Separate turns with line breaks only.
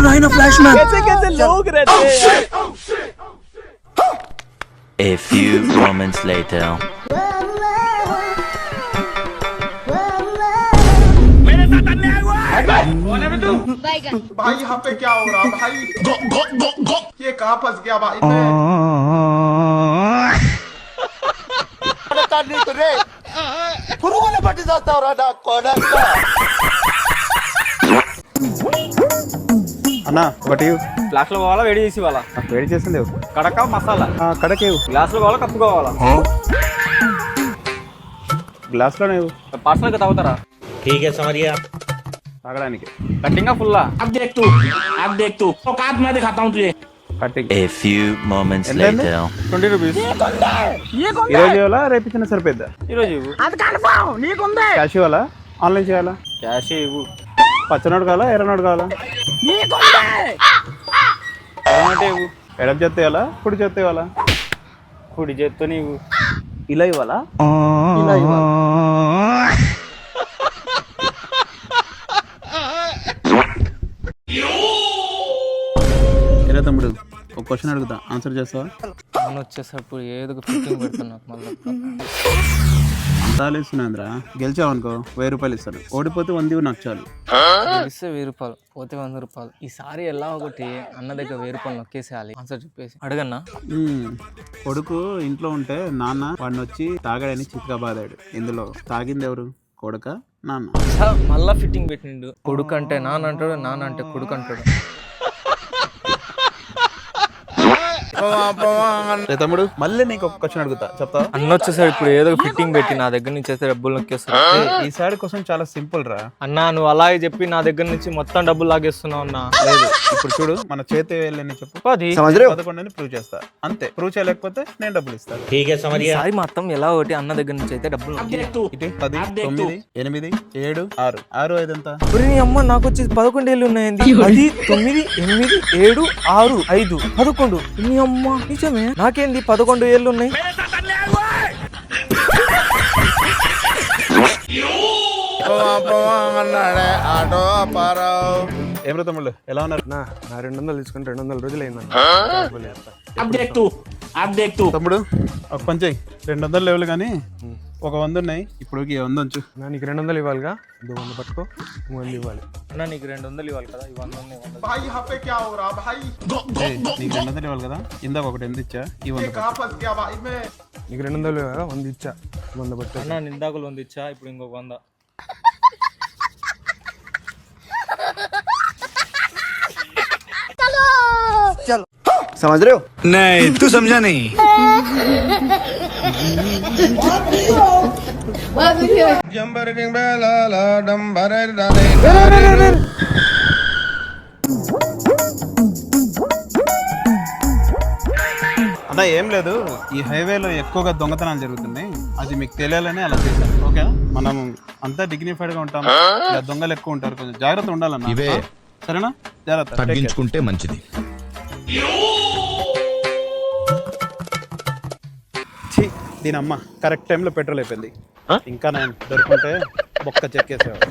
Nine flash man
कैसे कैसे लोग रहते हैं।
A few moments later.
मेरे साथ अन्याय हुआ है। कौन है तू?
भाई यहाँ पे क्या हो रहा भाई? ये कहाँ फंस गया भाई मैं?
అన్నా ఒకటి
ఫ్లాష్ లో కావాలా వేడి చేసి వాళ్ళ
వేడి చేసింది
కడక మసాలా
కడకేవు
గ్లాస్ లో కావాలా కప్పు కావాలా
గ్లాస్లోనే
పార్సల్ గా తాగుతారా?
తాగడానికి
కట్టింగా ఫుల్లా
अब देख तू औकात मैं दिखाता हूँ तुझे।
Cutting
A few moments later.
20 rupees ఈరోజు ఇవ్వాలా రేపు ఇచ్చిన సరిపోద్దా?
ఈరోజు ఇవ్వు.
క్యాష్ ఇవ్వాలా ఆన్లైన్ చేయాలా?
క్యాష్ ఇవ్వు.
పచ్చనోడు కావాలా ఎర్రనోడు కావాలా?
ఏమంటే ఇవ్వు.
ఎడమ చేత్తో ఇవ్వాలా కుడి చేత్తో ఇవ్వాలా?
కుడి చేత్తో ఇవ్వు.
ఇలా ఇవ్వాలా? ఇలా ఇవ్వాలా? ఎరా తమ్ముడు ఒక క్వశ్చన్ అడుగుతా ఆన్సర్ చేస్తావా?
నేను వచ్చేసప్పుడు ఏదో ఫిట్టింగ్ పెడుతున్నా మళ్ళీ
అంతా ఆలోచిస్తున్నాంద్రా. గెలిచావనుకో 1000 రూపాయలు ఇస్తాను, ఓడిపోతే 100 నాకు చాలు.
గెలిస్తే 1000 రూపాయలు పోతే 100 రూపాయలు. ఈసారి ఎలా ఒకటి అన్న దగ్గర 1000 రూపాయలు నొక్కేసేయాలి. ఆన్సర్ చెప్పేసి అడగన్నా.
కొడుకు ఇంట్లో ఉంటే నాన్న వాడిని వచ్చి తాగాడని చిత్తుగా బాదాడు. ఇందులో తాగింది ఎవరు? కొడుక నాన్న?
మళ్ళా ఫిట్టింగ్ పెట్టిండు. కొడుకు అంటే నాన్న అంటాడు, నాన్న అంటే కొడుకు అంటాడు.
తమ్ముడు మళ్ళీ నీకు ఒక క్వశ్చన్ అడుగుతా చెప్తా.
అన్న వచ్చేసరి ఇప్పుడు ఏదో ఫిట్టింగ్ పెట్టి నా దగ్గర నుంచి అయితే డబ్బులు నొక్కేస్తాడు.
ఈసారి క్వశ్చన్ చాలా సింపుల్ రా.
అన్నా నువ్వు అలాగే చెప్పి నా దగ్గర నుంచి మొత్తం డబ్బులు లాగేస్తున్నావు అన్నా.
లేదు ఇప్పుడు చూడు మన చేతి వేళ్ళని చెప్పు
10
11 ప్రూవ్ చేస్తా అంతే. ప్రూవ్ చేయలేకపోతే నేను డబ్బులు ఇస్తాను.
ఈసారి మొత్తం ఎలా ఒకటి అన్న దగ్గర నుంచి అయితే డబ్బులు
ఇటు 10 9 8 7 6 6 5 ఎంత?
నీ అమ్మ నాకు వచ్చి 11 ఏళ్ళు ఉన్నాయండి. 10 9 8 7 6 5 11. నీ అమ్మ నిజమే నాకేంది 11 ఏళ్ళు ఉన్నాయి.
ఏం తమ్ముళ్ళు ఎలా ఉన్నారు?
నా 200 తీసుకుని 200 రోజులు అయిందన్న.
తమ్ముడు ఒక పని చెయ్యి, 200 లేవులు కానీ ఒక 100 ఉన్నాయి. ఇప్పుడు 100 ఉంచు.
నా నీకు 200 ఇవ్వాలిగా, 100 పట్టుకో, 100 ఇవ్వాలి.
అన్న నీకు 200 ఇవ్వాలి కదా, ఇవి 100 ఉన్నాయి.
भाई यहाँ पे क्या हो रहा भाई?
నీకు 200 ఇవ్వాలి కదా, ఇందాక ఒకటి ఎంత ఇచ్చా ఈ 100
कहाँ फंस गया भाई मैं?
నీకు 200 కదా, 100 ఇచ్చా, 100 పట్టు.
అన్న నిందాకులు 100 ఇచ్చా, ఇప్పుడు ఇంకొక 100.
समझ रहे हो?
नहीं तू समझा नहीं।
అన్న ఏం లేదు, ఈ హైవేలో ఎక్కువగా దొంగతనాలు జరుగుతున్నాయి, అది మీకు తెలియాలని అలా చేశాను. ఓకేనా? మనం అంతా డిగ్నిఫైడ్ గా ఉంటాం, ఇలా దొంగలు ఎక్కువ ఉంటారు, కొంచెం జాగ్రత్త ఉండాలన్న. సరేనా? జాగ్రత్త
తగ్గించుకుంటే మంచిది.
దీని అమ్మ కరెక్ట్ టైంలో పెట్రోల్ అయిపోయింది. ఇంకా నేను దొరుకుంటే బొక్క చెక్కేసేవాడు.